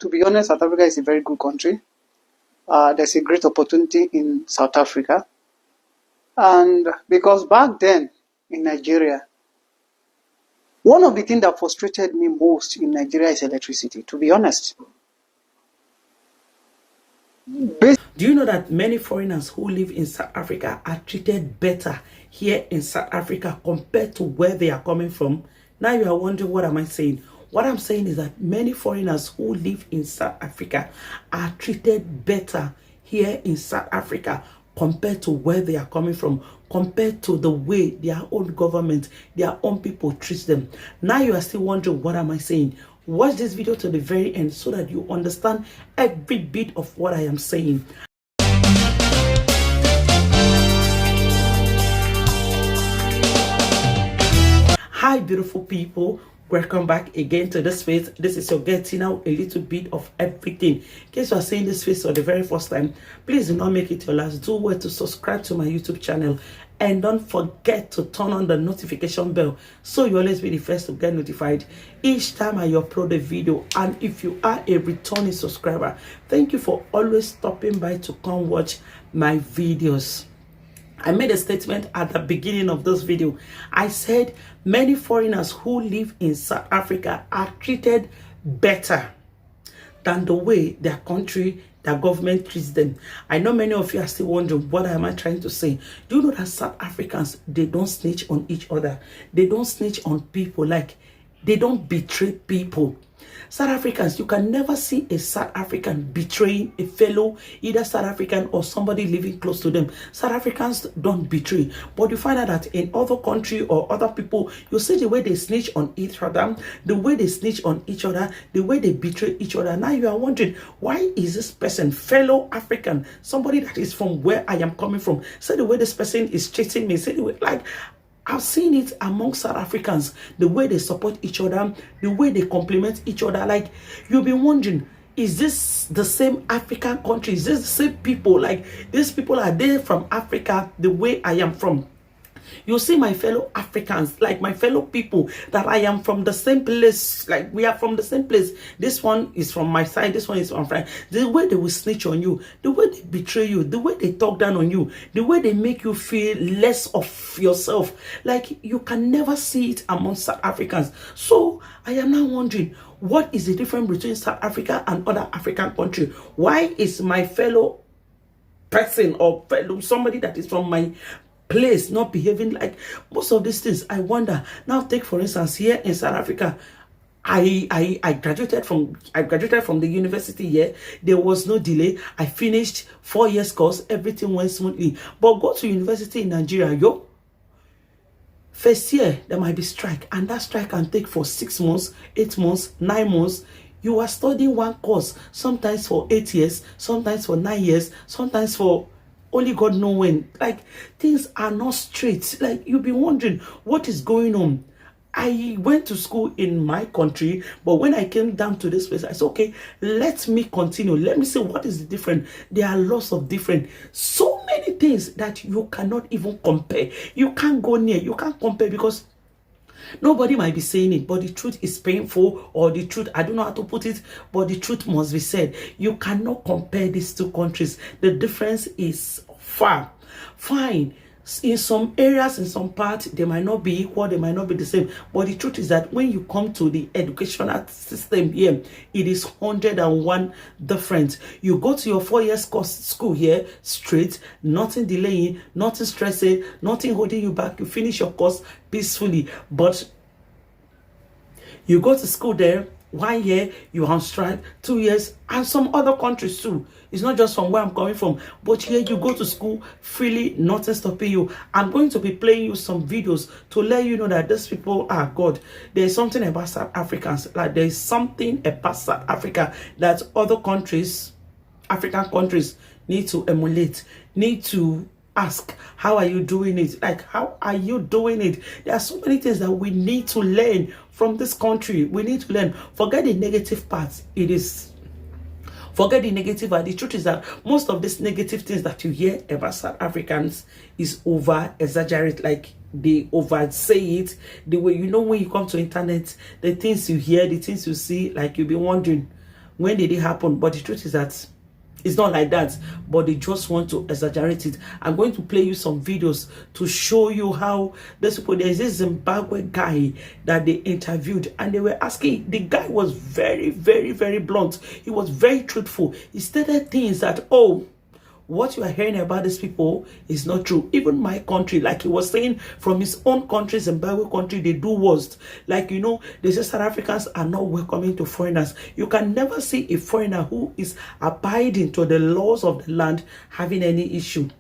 to be honest, South Africa is a very good country. There's a great opportunity in South Africa. And because back then in Nigeria, one of the things that frustrated me most in Nigeria is electricity, to be honest. Do you know that many foreigners who live in South Africa are treated better here in South Africa compared to where they are coming from? Now you are wondering, what am I saying? What I'm saying is that many foreigners who live in South Africa are treated better here in South Africa compared to where they are coming from, compared to the way their own government, their own people treat them. Now you are still wondering, what am I saying? Watch this video to the very end so that you understand every bit of what I am saying. Hi beautiful people, welcome back again to this space. This is your getting out a little bit of everything. In case you are seeing this face for the very first time, please do not make it your last. Do well to subscribe to my YouTube channel and don't forget to turn on the notification bell so you always be the first to get notified each time I upload a video. And if you are a returning subscriber, thank you for always stopping by to come watch my videos. I made a statement at the beginning of this video. I said many foreigners who live in South Africa are treated better than the way their country, their government treats them. I know many of you are still wondering, what am I trying to say? Do you know that South Africans, they don't snitch on each other? They don't snitch on people, like they don't betray people. South Africans, you can never see a South African betraying a fellow, either South African or somebody living close to them. South Africans don't betray. But you find out that in other country or other people, you see the way they snitch on each other, the way they snitch on each other, the way they betray each other. Now you are wondering, why is this person, fellow African, somebody that is from where I am coming from, say the way this person is treating me, say the way, like, I've seen it among South Africans, the way they support each other, the way they compliment each other. Like, you'll be wondering, is this the same African country? Is this the same people? Like, these people, are they from Africa the way I am from? You see my fellow Africans, like my fellow people, that I am from the same place, like we are from the same place. This one is from my side, this one is from my side. The way they will snitch on you, the way they betray you, the way they talk down on you, the way they make you feel less of yourself, like you can never see it among South Africans. So I am now wondering, what is the difference between South Africa and other African countries? Why is my fellow person or fellow somebody that is from my place not behaving like most of these things? I wonder. Now take for instance, here in South Africa, I graduated from the university here. There was no delay. I finished 4 years course, everything went smoothly. But go to university in Nigeria, yo, first year there might be strike, and that strike can take for 6 months, 8 months, 9 months. You are studying one course, sometimes for 8 years, sometimes for 9 years, sometimes for only God knows when. Like, things are not straight. Like, you'll be wondering what is going on. I went to school in my country, but when I came down to this place, I said, okay, let me continue. Let me see what is the difference. There are lots of different, so many things that you cannot even compare. You can't go near, you can't compare, because nobody might be saying it, but the truth is painful, or the truth, I don't know how to put it, but the truth must be said. You cannot compare these two countries. The difference is far. Fine. In some areas, in some parts, they might not be equal, they might not be the same. But the truth is that when you come to the educational system here, it is 101 different. You go to your 4 years course school here, straight, nothing delaying, nothing stressing, nothing holding you back. You finish your course peacefully. But you go to school there, 1 year, you are on strike, 2 years, and some other countries too. It's not just from where I'm coming from, but here you go to school freely, nothing stopping you. I'm going to be playing you some videos to let you know that these people are God. There's something about South Africans, like there's something about South Africa that other countries, African countries, need to emulate, need to ask, how are you doing it? Like, how are you doing it? There are so many things that we need to learn from this country. We need to learn. Forget the negative parts. Forget the negative part. The truth is that most of these negative things that you hear about South Africans is over exaggerate. Like, they over say it. The way, you know, when you come to internet, the things you hear, the things you see, like, you'll be wondering, When did it happen? But the truth is that it's not like that, but they just want to exaggerate it. I'm going to play you some videos to show you how there's this Zimbabwe guy that they interviewed, and they were asking, the guy was very, very, very blunt. He was very truthful. He stated things that, oh, what you are hearing about these people is not true. Even my country, like he was saying, from his own country, Zimbabwe country, they do worst. Like, you know, they say South Africans are not welcoming to foreigners. You can never see a foreigner who is abiding to the laws of the land having any issue.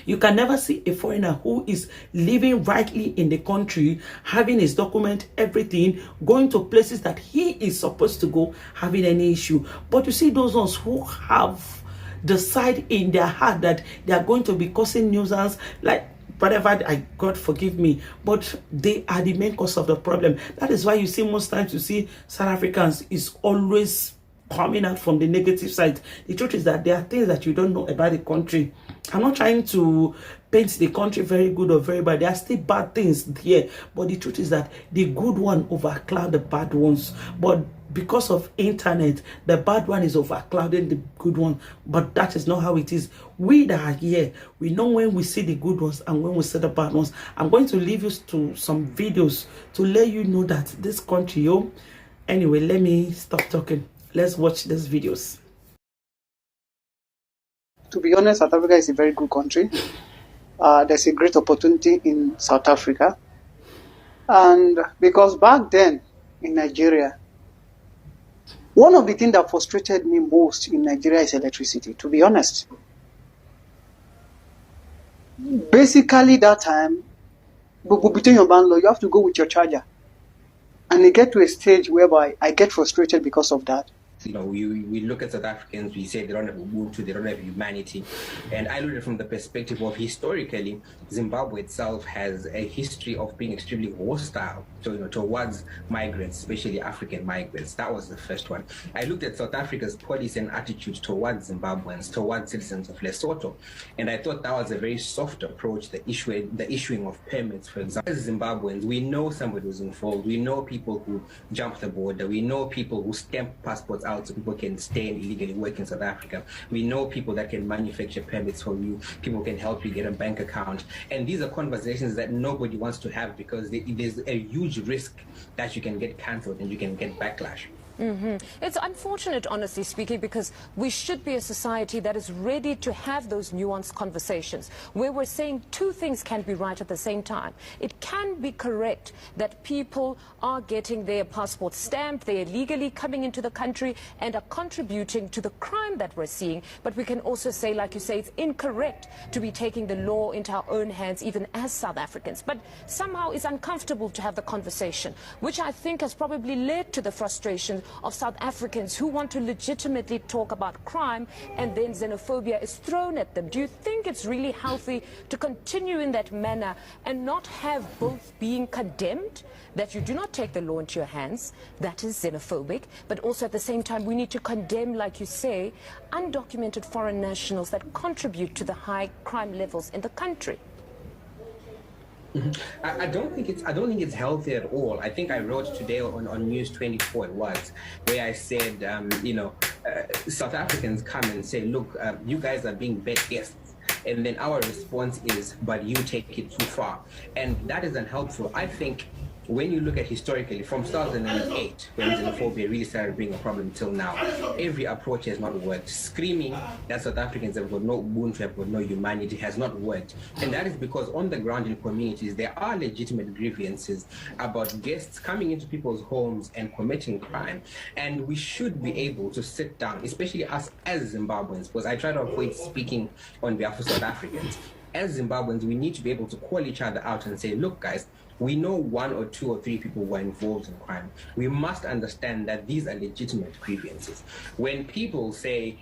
You can never see a foreigner who is living rightly in the country, having his document, everything, going to places that he is supposed to go, having any issue. But you see those ones who have decide in their heart that they are going to be causing nuisance, like whatever, God forgive me, but they are the main cause of the problem. That is why you see most times you see South Africans is always coming out from the negative side. The truth is that there are things that you don't know about the country. I'm not trying to paint the country very good or very bad. There are still bad things here, but the truth is that the good one overcloud the bad ones. But because of internet, the bad one is overclouding the good one. But that is not how it is. We that are here, we know when we see the good ones and when we see the bad ones. I'm going to leave you to some videos to let you know that this country, yo. Anyway, let me stop talking. Let's watch these videos. To be honest, South Africa is a very good country. There's a great opportunity in South Africa. And because back then in Nigeria, one of the things that frustrated me most in Nigeria is electricity, to be honest. Basically, that time, between your bundle, you have to go with your charger. And you get to a stage whereby I get frustrated because of that. You know, we look at South Africans, we say they don't have Ubuntu, they don't have humanity. And I look at it from the perspective of historically, Zimbabwe itself has a history of being extremely hostile towards migrants, especially African migrants. That was the first one. I looked at South Africa's policy and attitude towards Zimbabweans, towards citizens of Lesotho. And I thought that was a very soft approach, the issuing of permits, for example. As Zimbabweans, we know somebody who's involved. We know people who jump the border. We know people who stamp passports out so people can stay and illegally work in South Africa. We know people that can manufacture permits for you. People can help you get a bank account. And these are conversations that nobody wants to have because there's a huge risk that you can get cancelled and you can get backlash. It's unfortunate, honestly speaking, because we should be a society that is ready to have those nuanced conversations where we're saying two things can be right at the same time. It can be correct that people are getting their passports stamped, they're legally coming into the country and are contributing to the crime that we're seeing. But we can also say, like you say, it's incorrect to be taking the law into our own hands, even as South Africans. But somehow it's uncomfortable to have the conversation, which I think has probably led to the frustration of South Africans who want to legitimately talk about crime, and then xenophobia is thrown at them. Do you think it's really healthy to continue in that manner and not have both being condemned, that you do not take the law into your hands, that is xenophobic, but also at the same time we need to condemn, like you say, undocumented foreign nationals that contribute to the high crime levels in the country? I don't think it's healthy at all. I think I wrote today on News 24 it was, where I said, South Africans come and say, look, you guys are being bad guests. And then our response is, but you take it too far. And that is unhelpful. I think when you look at historically, from 2008, when xenophobia really started being a problem till now, every approach has not worked. Screaming that South Africans have got no Ubuntu, have got no humanity, has not worked. And that is because on the ground in communities, there are legitimate grievances about guests coming into people's homes and committing crime. And we should be able to sit down, especially us as Zimbabweans, because I try to avoid speaking on behalf of South Africans. As Zimbabweans, we need to be able to call each other out and say, look, guys, we know 1 or 2 or 3 people were involved in crime. We must understand that these are legitimate grievances. When people say,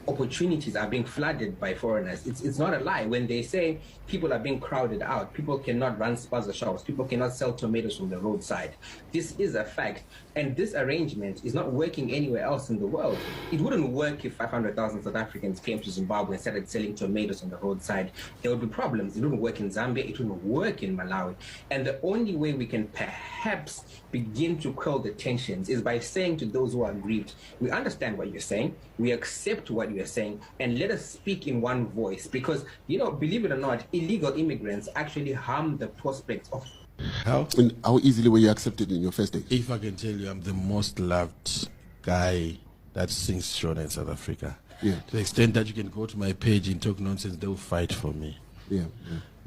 opportunities are being flooded by foreigners, it's not a lie. When they say people are being crowded out, people cannot run spaza shops, people cannot sell tomatoes from the roadside. This is a fact. And this arrangement is not working anywhere else in the world. It wouldn't work if 500,000 South Africans came to Zimbabwe and started selling tomatoes on the roadside. There would be problems. It wouldn't work in Zambia. It wouldn't work in in Malawi. And the only way we can perhaps begin to quell the tensions is by saying to those who are aggrieved, we understand what you're saying, we accept what you're saying, and let us speak in one voice. Because, you know, believe it or not, illegal immigrants actually harm the prospects of... How? And how easily were you accepted in your first days? If I can tell you, I'm the most loved guy that sings Shona in South Africa. Yeah. To the extent that you can go to my page and talk nonsense, they'll fight for me. Yeah.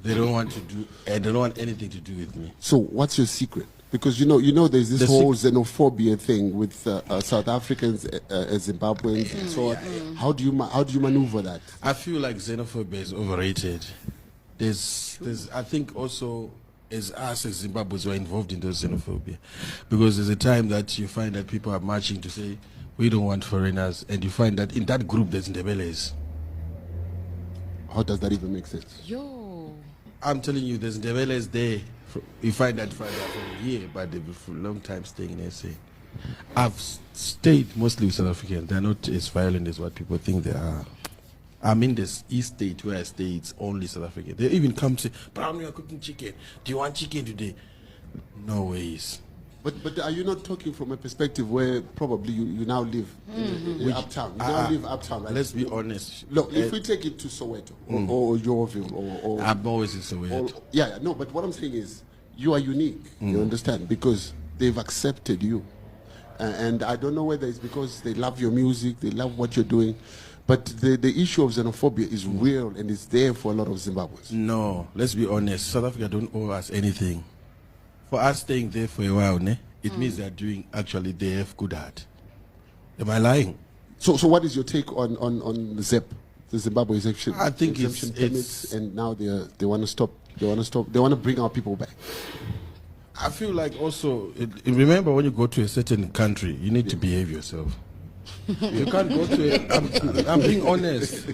They don't want to do, and they don't want anything to do with me. So what's your secret? Because you know, there's this whole xenophobia thing with South Africans, Zimbabweans, and so on. How do you maneuver that? I feel like xenophobia is overrated. There's I think also as us as Zimbabweans were involved in those xenophobia, because there's a time that you find that people are marching to say we don't want foreigners, and you find that in that group there's Ndebeles. How does that even make sense? I'm telling you, there's Ndebeles there. You find that for a year, but they've been for a long time staying in SA. I've stayed mostly with South Africans. They're not as violent as what people think they are. I'm in this East State where I stay, it's only South African. They even come say, Brown, we are cooking chicken. Do you want chicken today? No ways. But are you not talking from a perspective where probably you now live in uptown? You now live uptown, right? Let's be honest. Look, if we take it to Soweto or Yeovil or I'm always in Soweto. No, but what I'm saying is you are unique, you understand? Because they've accepted you. And I don't know whether it's because they love your music, they love what you're doing, but the issue of xenophobia is real and it's there for a lot of Zimbabweans. No, let's be honest. South Africa don't owe us anything. For us staying there for a while, it means they're doing, actually, they have good heart. Am I lying? So what is your take on ZEP, the Zimbabwe exemption? I think it's and now they want to stop. They want to bring our people back. I feel like also, remember when you go to a certain country, you need to behave yourself. You can't go to I'm being honest.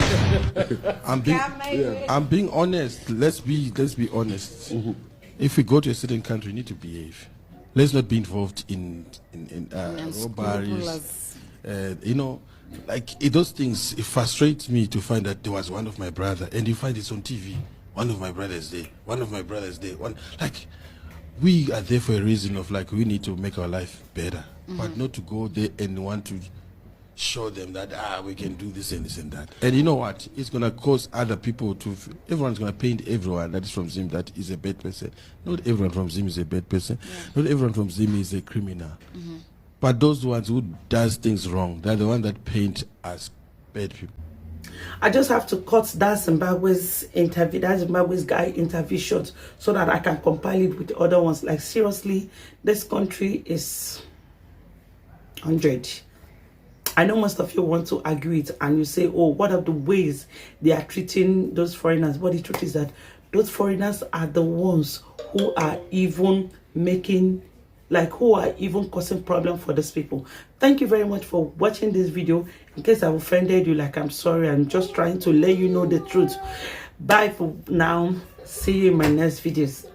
I'm being honest. Let's be honest. If we go to a certain country, we need to behave. Let's not be involved in robberies. Those things, it frustrates me to find that there was one of my brother, and you find it's on TV. One of my brothers there. One of my brothers there. We are there for a reason of we need to make our life better, but not to go there and want to show them that we can do this and this and that. And you know what? It's gonna cause other people to. Everyone's gonna paint everyone that is from Zim that is a bad person. Not everyone from Zim is a bad person. Yeah. Not everyone from Zim is a criminal. But those ones who does things wrong, they're the ones that paint as bad people. I just have to cut that Zimbabwe's guy interview short so that I can compile it with the other ones. Like, seriously, this country is 100. I know most of you want to argue it and you say, oh, what are the ways they are treating those foreigners? But the truth is that those foreigners are the ones who are even causing problem for these people. Thank you very much for watching this video. In case I've offended you, I'm sorry. I'm just trying to let you know the truth. Bye for now. See you in my next videos.